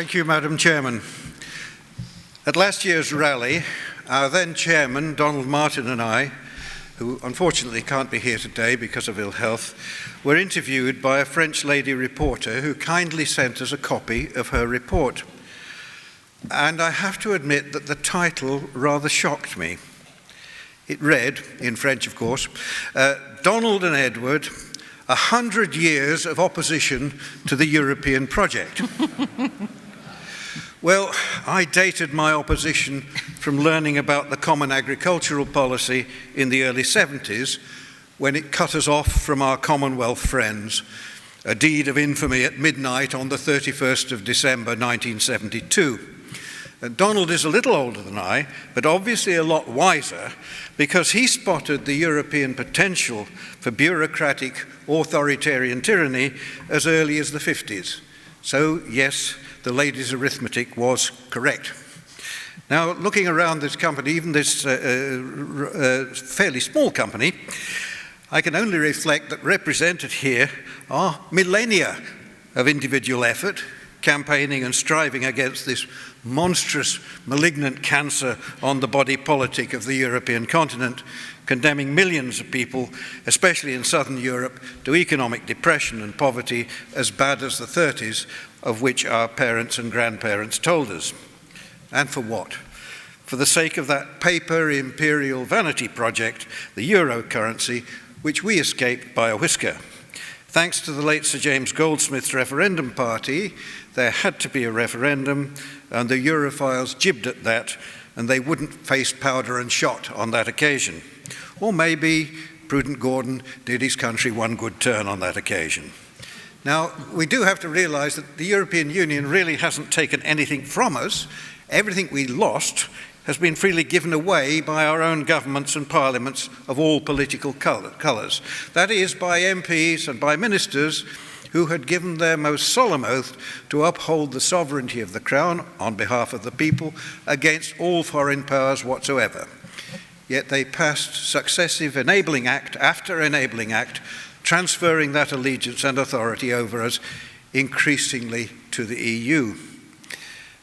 Thank you, Madam Chairman. At last year's rally, our then chairman, Donald Martin, and I, who unfortunately can't be here today because of ill health, were interviewed by a French lady reporter who kindly sent us a copy of her report. And I have to admit that the title rather shocked me. It read, in French of course, Donald and Edward, 100 years of opposition to the European project. Well, I dated my opposition from learning about the Common Agricultural Policy in the early 70s, when it cut us off from our Commonwealth friends, a deed of infamy at midnight on the 31st of December 1972. Donald is a little older than I, but obviously a lot wiser, because he spotted the European potential for bureaucratic authoritarian tyranny as early as the 50s. So, yes, the lady's arithmetic was correct. Now, looking around this company, even this fairly small company, I can only reflect that represented here are millennia of individual effort, campaigning and striving against this monstrous, malignant cancer on the body politic of the European continent, condemning millions of people, especially in southern Europe, to economic depression and poverty as bad as the 30s, of which our parents and grandparents told us. And for what? For the sake of that paper imperial vanity project, the euro currency, which we escaped by a whisker. Thanks to the late Sir James Goldsmith's referendum party, there had to be a referendum, and the Europhiles jibbed at that, and they wouldn't face powder and shot on that occasion. Or maybe Prudent Gordon did his country one good turn on that occasion. Now, we do have to realise that the European Union really hasn't taken anything from us. Everything we lost has been freely given away by our own governments and parliaments of all political colours. That is, by MPs and by ministers who had given their most solemn oath to uphold the sovereignty of the Crown on behalf of the people against all foreign powers whatsoever. Yet they passed successive enabling act after enabling act, transferring that allegiance and authority over us increasingly to the EU.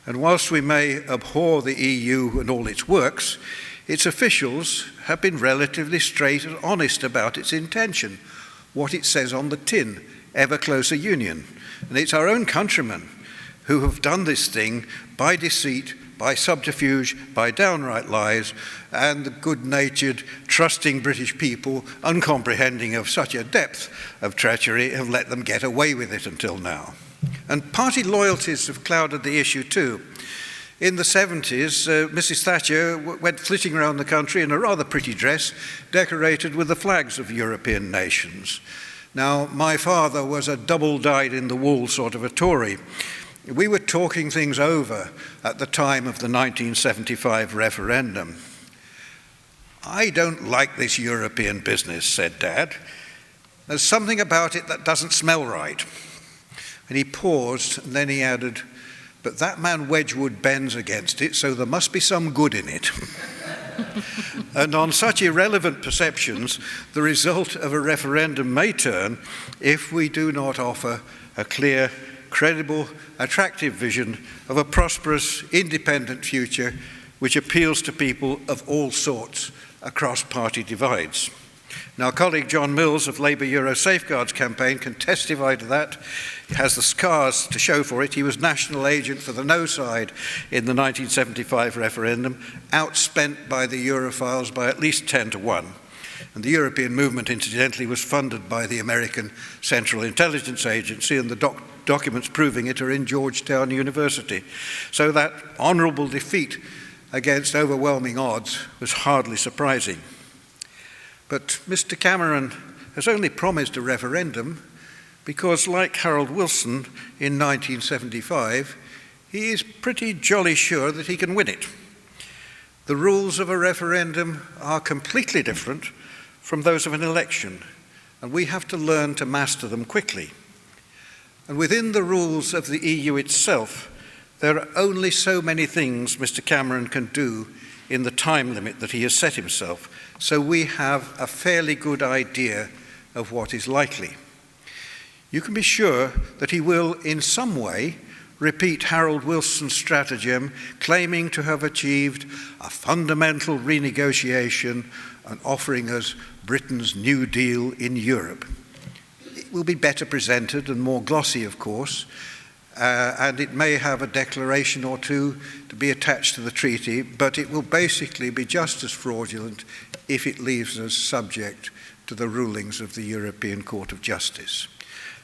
And whilst we may abhor the EU and all its works, its officials have been relatively straight and honest about its intention, what it says on the tin, ever closer union. And it's our own countrymen who have done this thing by deceit, by subterfuge, by downright lies, and the good-natured, trusting British people, uncomprehending of such a depth of treachery, have let them get away with it until now. And party loyalties have clouded the issue too. In the 70s, Mrs. Thatcher went flitting around the country in a rather pretty dress, decorated with the flags of European nations. Now, my father was a double-dyed-in-the-wool sort of a Tory. We were talking things over at the time of the 1975 referendum. "I don't like this European business," said Dad. "There's something about it that doesn't smell right." And he paused, and then he added, "But that man Wedgwood bends against it, so there must be some good in it." And on such irrelevant perceptions, the result of a referendum may turn if we do not offer a clear, credible, attractive vision of a prosperous, independent future which appeals to people of all sorts across party divides. Now, colleague John Mills of Labour Euro Safeguards campaign can testify to that. He has the scars to show for it. He was national agent for the No side in the 1975 referendum, outspent by the Europhiles by at least 10-1. And the European movement, incidentally, was funded by the American Central Intelligence Agency, and the documents proving it are in Georgetown University. So that honourable defeat against overwhelming odds was hardly surprising. But Mr. Cameron has only promised a referendum because, like Harold Wilson in 1975, he is pretty jolly sure that he can win it. The rules of a referendum are completely different from those of an election, and we have to learn to master them quickly. And within the rules of the EU itself, there are only so many things Mr. Cameron can do in the time limit that he has set himself, so we have a fairly good idea of what is likely. You can be sure that he will, in some way, repeat Harold Wilson's stratagem, claiming to have achieved a fundamental renegotiation and offering us Britain's New Deal in Europe. It will be better presented and more glossy, of course, and it may have a declaration or two to be attached to the treaty, but it will basically be just as fraudulent if it leaves us subject to the rulings of the European Court of Justice.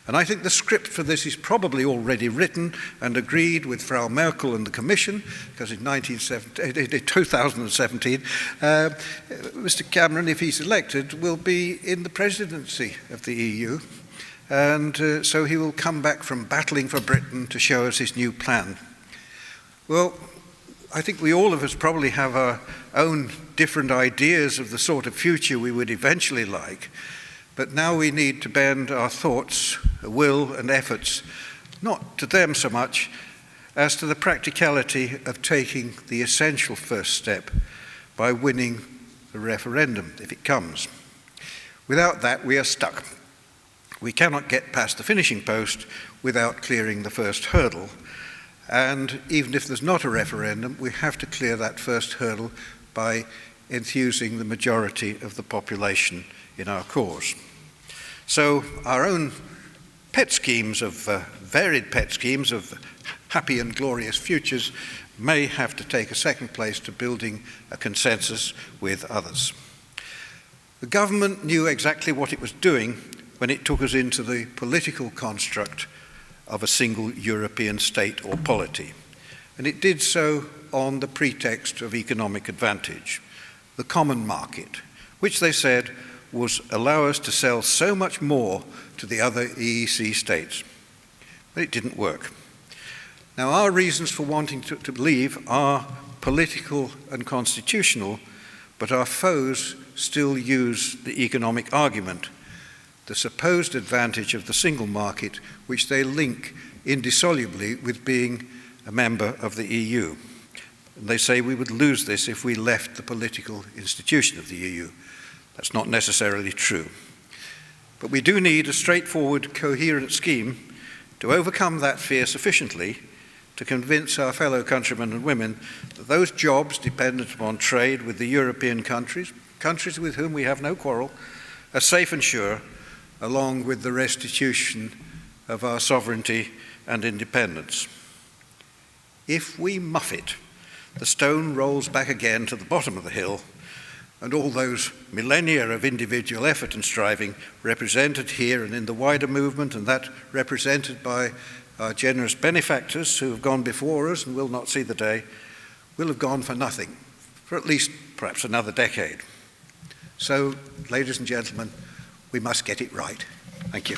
And I think the script for this is probably already written and agreed with Frau Merkel and the Commission, because in 2017, Mr. Cameron, if he's elected, will be in the presidency of the EU. And so he will come back from battling for Britain to show us his new plan. Well, I think we all of us probably have our own different ideas of the sort of future we would eventually like, but now we need to bend our thoughts, will and efforts, not to them so much as to the practicality of taking the essential first step by winning the referendum, if it comes. Without that, we are stuck. We cannot get past the finishing post without clearing the first hurdle. And even if there's not a referendum, we have to clear that first hurdle by enthusing the majority of the population in our cause. So our own pet schemes of, varied pet schemes of happy and glorious futures may have to take a second place to building a consensus with others. The government knew exactly what it was doing when it took us into the political construct of a single European state or polity. And it did so on the pretext of economic advantage, the common market, which they said was allow us to sell so much more to the other EEC states. But it didn't work. Now, our reasons for wanting to leave are political and constitutional, but our foes still use the economic argument, the supposed advantage of the single market, which they link indissolubly with being a member of the EU. And they say we would lose this if we left the political institution of the EU. That's not necessarily true. But we do need a straightforward, coherent scheme to overcome that fear sufficiently to convince our fellow countrymen and women that those jobs dependent upon trade with the European countries with whom we have no quarrel, are safe and sure, along with the restitution of our sovereignty and independence. If we muff it, the stone rolls back again to the bottom of the hill, and all those millennia of individual effort and striving represented here and in the wider movement, and that represented by our generous benefactors who have gone before us and will not see the day, will have gone for nothing, for at least perhaps another decade. So, ladies and gentlemen, we must get it right. Thank you.